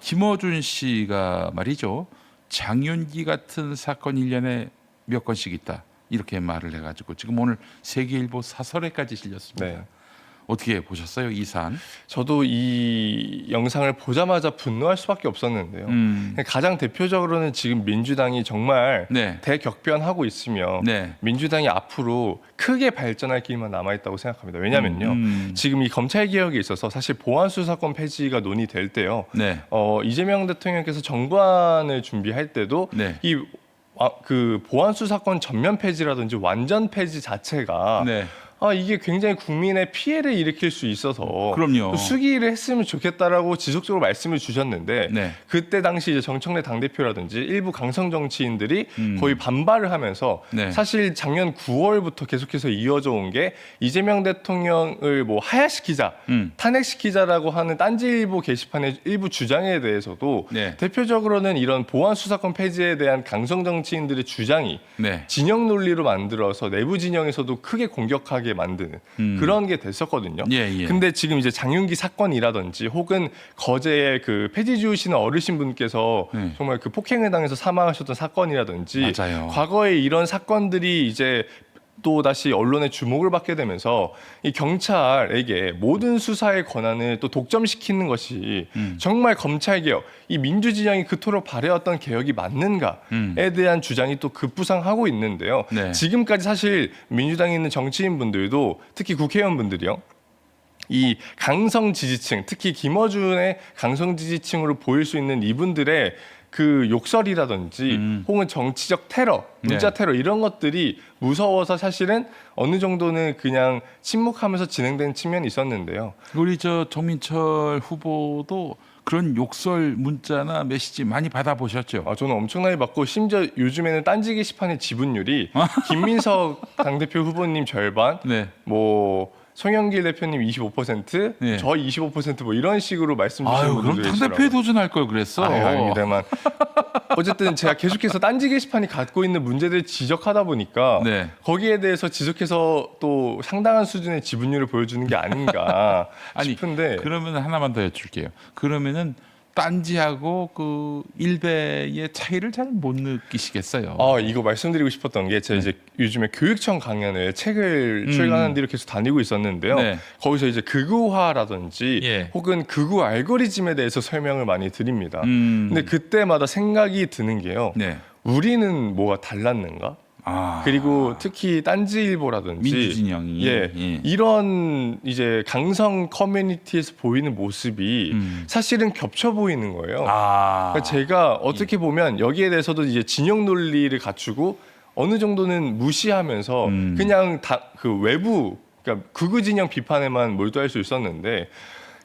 김어준 씨가 말이죠. 장윤기 같은 사건 1년에 몇 건씩 있다. 이렇게 말을 해가지고 지금 오늘 세계일보 사설에까지 실렸습니다. 네. 어떻게 보셨어요, 이 사안? 저도 이 영상을 보자마자 분노할 수밖에 없었는데요. 가장 대표적으로는 지금 민주당이 정말 네. 대격변하고 있으며 네. 민주당이 앞으로 크게 발전할 길만 남아있다고 생각합니다. 왜냐면요. 지금 이 검찰 개혁에 있어서 사실 보안 수사권 폐지가 논의될 때요. 네. 이재명 대통령께서 정관을 준비할 때도 네. 그 보안 수사권 전면 폐지라든지 완전 폐지 자체가 네. 이게 굉장히 국민의 피해를 일으킬 수 있어서 그럼요. 수기를 했으면 좋겠다라고 지속적으로 말씀을 주셨는데 네. 그때 당시 이제 정청래 당대표라든지 일부 강성 정치인들이 거의 반발을 하면서 네. 사실 작년 9월부터 계속해서 이어져 온 게 이재명 대통령을 뭐 하야시키자, 탄핵시키자라고 하는 딴지일보 게시판의 일부 주장에 대해서도 네. 대표적으로는 이런 보안 수사권 폐지에 대한 강성 정치인들의 주장이 네. 진영 논리로 만들어서 내부 진영에서도 크게 공격하게 만드는 그런 게 됐었거든요. 예, 예. 근데 지금 이제 장윤기 사건이라든지 혹은 거제에 그 폐지 주우시는 어르신 분께서 네. 정말 그 폭행을 당해서 사망하셨던 사건이라든지 맞아요. 과거에 이런 사건들이 이제 또 다시 언론의 주목을 받게 되면서 이 경찰에게 모든 수사의 권한을 또 독점시키는 것이 정말 검찰 개혁, 이 민주진영이 그토록 바래왔던 개혁이 맞는가에 대한 주장이 또 급부상하고 있는데요. 네. 지금까지 사실 민주당에 있는 정치인분들도 특히 국회의원분들이요. 이 강성 지지층, 특히 김어준의 강성 지지층으로 보일 수 있는 이분들의 그 욕설이라든지 혹은 정치적 테러, 문자 네. 테러 이런 것들이 무서워서 사실은 어느 정도는 그냥 침묵하면서 진행된 측면이 있었는데요. 우리 저 정민철 후보도 그런 욕설 문자나 메시지 많이 받아보셨죠? 저는 엄청나게 받고 심지어 요즘에는 딴지 게시판의 지분율이 김민석 당대표 후보님 절반, 네. 뭐 송영길 대표님 25%, 네. 저 25%뭐 이런 식으로 말씀 주시는 아유, 그럼 분들도 당대표에 계시더라고요. 도전할 걸 그랬어. 아닙니다만 어쨌든 제가 계속해서 딴지 게시판이 갖고 있는 문제들을 지적하다 보니까 네. 거기에 대해서 지속해서 또 상당한 수준의 지분율을 보여주는 게 아닌가 아니, 싶은데 그러면 하나만 더 여쭐게요. 그러면은 딴지하고 그 일베의 차이를 잘 못 느끼시겠어요. 이거 말씀드리고 싶었던 게 제가 네. 이제 요즘에 교육청 강연을 책을 출간한 뒤로 계속 다니고 있었는데요. 네. 거기서 이제 극우화라든지 예. 혹은 극우 알고리즘에 대해서 설명을 많이 드립니다. 음. 근데 그때마다 생각이 드는 게요. 네. 우리는 뭐가 달랐는가? 그리고 특히 딴지일보라든지 민주진영이 이런 이제 강성 커뮤니티에서 보이는 모습이 사실은 겹쳐 보이는 거예요. 그러니까 제가 어떻게 보면 여기에 대해서도 이제 진영 논리를 갖추고 어느 정도는 무시하면서 그냥 다 그 외부 그러니까 극우 진영 비판에만 몰두할 수 있었는데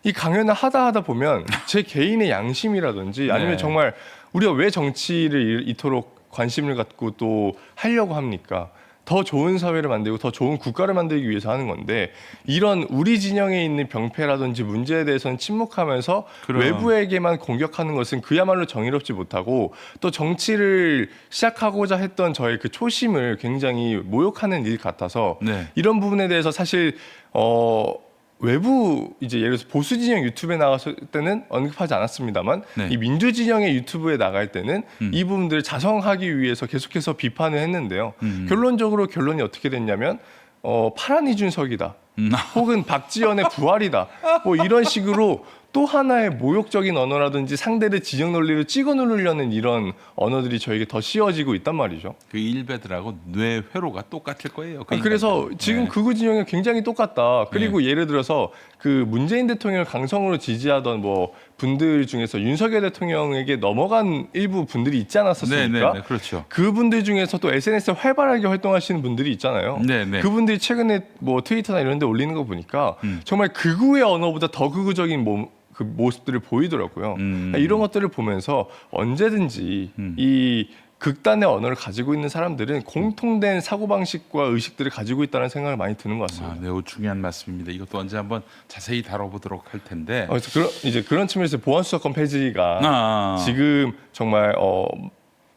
이 강연을 하다 보면 제 개인의 양심이라든지 아니면 네. 정말 우리가 왜 정치를 이토록 관심을 갖고 또 하려고 합니까? 더 좋은 사회를 만들고 더 좋은 국가를 만들기 위해서 하는 건데 이런 우리 진영에 있는 병폐라든지 문제에 대해서는 침묵하면서 그럼. 외부에게만 공격하는 것은 그야말로 정의롭지 못하고 또 정치를 시작하고자 했던 저의 그 초심을 굉장히 모욕하는 일 같아서 네. 이런 부분에 대해서 사실 외부 이제 예를 들어서 보수 진영 유튜브에 나갔을 때는 언급하지 않았습니다만 네. 이 민주 진영의 유튜브에 나갈 때는 이 부분들을 자성하기 위해서 계속해서 비판을 했는데요. 결론적으로 결론이 어떻게 됐냐면 파란 이준석이다. 혹은 박지원의 부활이다. 뭐 이런 식으로 또 하나의 모욕적인 언어라든지 상대를 진영 논리로 찍어 누르려는 이런 언어들이 저에게 더 씌워지고 있단 말이죠. 그 일베들하고 뇌 회로가 똑같을 거예요. 그래서 인간들. 지금 네. 극우 진영이 굉장히 똑같다. 그리고 예를 들어서 그 문재인 대통령을 강성으로 지지하던 뭐 분들 중에서 윤석열 대통령에게 넘어간 일부 분들이 있지 않았었습니까? 네, 그렇죠. 그분들 중에서 또 SNS에 활발하게 활동하시는 분들이 있잖아요. 네. 그분들이 최근에 뭐 트위터나 이런 데 올리는 거 보니까 정말 극우의 언어보다 더 극우적인 그 모습들을 보이더라고요. 이런 것들을 보면서 언제든지 이 극단의 언어를 가지고 있는 사람들은 공통된 사고방식과 의식들을 가지고 있다는 생각을 많이 드는 것 같습니다. 매우 중요한 말씀입니다. 이것도 언제 한번 자세히 다뤄보도록 할 텐데. 그래서 그런 측면에서 보안수사권 폐지가 지금 정말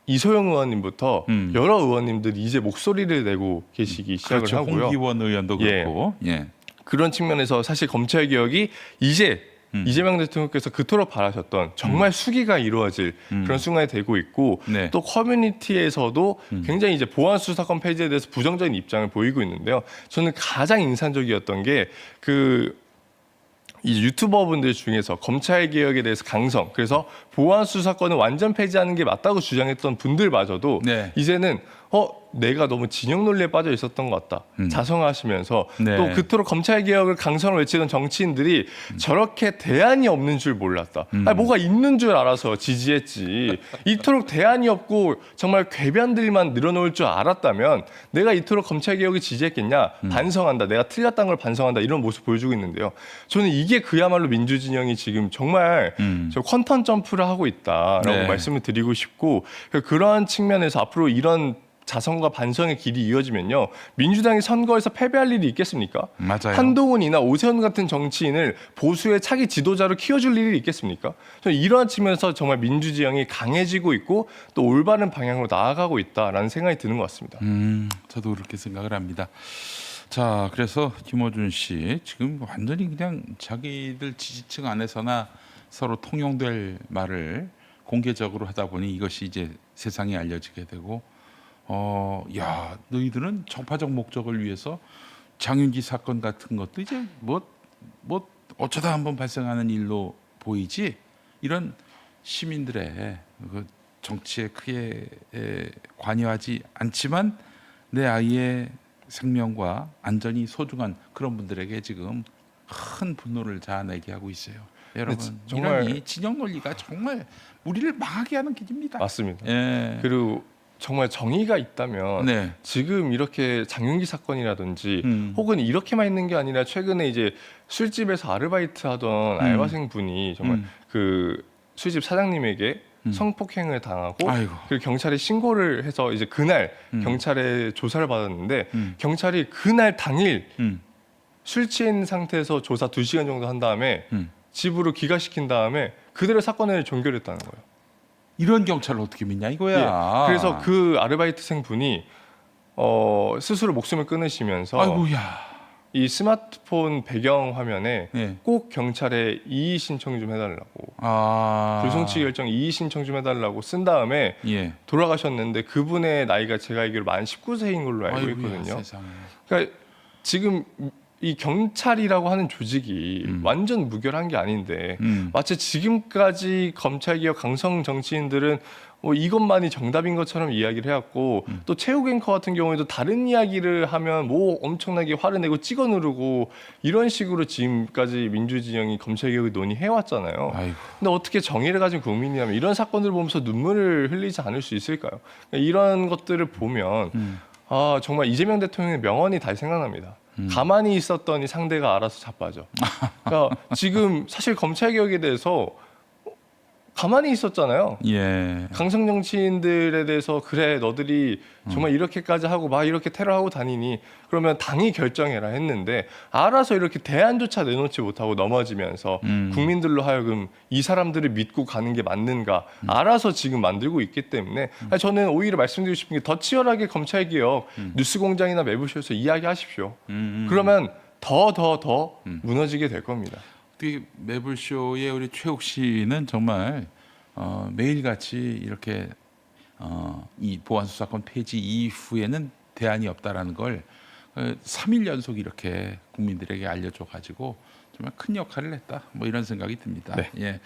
이소영 의원님부터 여러 의원님들이 이제 목소리를 내고 계시기 시작을 그렇죠. 하고요. 홍기원 의원도 그렇고. 예. 그런 측면에서 사실 검찰 개혁이 이제 이재명 대통령께서 그토록 바라셨던 정말 수기가 이루어질 그런 순간이 되고 있고 네. 또 커뮤니티에서도 굉장히 이제 보안 수사권 폐지에 대해서 부정적인 입장을 보이고 있는데요. 저는 가장 인상적이었던 게 이 유튜버분들 중에서 검찰 개혁에 대해서 강성, 그래서 보안 수사권을 완전 폐지하는 게 맞다고 주장했던 분들마저도 네. 이제는 내가 너무 진영 논리에 빠져 있었던 것 같다. 자성하시면서 네. 또 그토록 검찰 개혁을 강성을 외치던 정치인들이 저렇게 대안이 없는 줄 몰랐다. 아니, 뭐가 있는 줄 알아서 지지했지. 이토록 대안이 없고 정말 궤변들만 늘어놓을 줄 알았다면 내가 이토록 검찰 개혁을 지지했겠냐? 반성한다. 내가 틀렸다는 걸 반성한다. 이런 모습 보여주고 있는데요. 저는 이게 그야말로 민주진영이 지금 정말 저 퀀텀 점프를 하고 있다라고 네. 말씀을 드리고 싶고 그러한 측면에서 앞으로 이런 자성과 반성의 길이 이어지면요. 민주당이 선거에서 패배할 일이 있겠습니까? 맞아요. 한동훈이나 오세훈 같은 정치인을 보수의 차기 지도자로 키워줄 일이 있겠습니까? 저는 이러한 측면에서 정말 민주지형이 강해지고 있고 또 올바른 방향으로 나아가고 있다라는 생각이 드는 것 같습니다. 저도 그렇게 생각을 합니다. 자, 그래서 김어준 씨 지금 완전히 그냥 자기들 지지층 안에서나 서로 통용될 말을 공개적으로 하다 보니 이것이 이제 세상에 알려지게 되고, 야, 너희들은 정파적 목적을 위해서 장윤기 사건 같은 것도 이제 뭐 어쩌다 한번 발생하는 일로 보이지, 이런 시민들의 그 정치에 크게 관여하지 않지만 내 아이의 생명과 안전이 소중한 그런 분들에게 지금 큰 분노를 자아내게 하고 있어요. 여러분, 정말 이런 이 진영 논리가 정말 우리를 망하게 하는 길입니다. 맞습니다. 예. 그리고 정말 정의가 있다면 네. 지금 이렇게 장윤기 사건이라든지 혹은 이렇게만 있는 게 아니라 최근에 이제 술집에서 아르바이트 하던 알바생 분이 정말 그 술집 사장님에게 성폭행을 당하고 아이고. 그리고 경찰에 신고를 해서 이제 그날 경찰에 조사를 받았는데 경찰이 그날 당일 술 취한 상태에서 조사 2시간 정도 한 다음에 집으로 귀가시킨 다음에 그대로 사건을 종결했다는 거예요. 이런 경찰을 어떻게 믿냐 이거야. 예, 그래서 그 아르바이트생 분이 스스로 목숨을 끊으시면서 아이고야. 이 스마트폰 배경 화면에 예. 꼭 경찰에 이의 신청 좀 해달라고 불송치 결정 이의 신청 좀 해달라고 쓴 다음에 예. 돌아가셨는데 그분의 나이가 제가 알기로 만 19세인 걸로 알고 아이고야, 있거든요. 세상에. 그러니까 지금 이 경찰이라고 하는 조직이 완전 무결한 게 아닌데 마치 지금까지 검찰개혁 강성 정치인들은 이것만이 정답인 것처럼 이야기를 해왔고 또 최욱 앵커 같은 경우에도 다른 이야기를 하면 뭐 엄청나게 화를 내고 찍어 누르고 이런 식으로 지금까지 민주진영이 검찰개혁을 논의해왔잖아요. 아이고. 근데 어떻게 정의를 가진 국민이라면 이런 사건들을 보면서 눈물을 흘리지 않을 수 있을까요? 그러니까 이런 것들을 보면 정말 이재명 대통령의 명언이 다시 생각납니다. 가만히 있었더니 상대가 알아서 자빠져. 그러니까 지금 사실 검찰개혁에 대해서 가만히 있었잖아요. 예. 강성 정치인들에 대해서 그래 너들이 정말 이렇게까지 하고 막 이렇게 테러하고 다니니 그러면 당이 결정해라 했는데 알아서 이렇게 대안조차 내놓지 못하고 넘어지면서 국민들로 하여금 이 사람들을 믿고 가는 게 맞는가 알아서 지금 만들고 있기 때문에 저는 오히려 말씀드리고 싶은 게 더 치열하게 검찰개혁 뉴스공장이나 매부쇼에서 이야기하십시오. 그러면 더 무너지게 될 겁니다. 특히 매불쇼의 우리 최욱 씨는 정말 매일같이 이렇게 이 보안수사권 폐지 이후에는 대안이 없다라는 걸 3일 연속 이렇게 국민들에게 알려줘 가지고 정말 큰 역할을 했다. 뭐 이런 생각이 듭니다. 네. 예.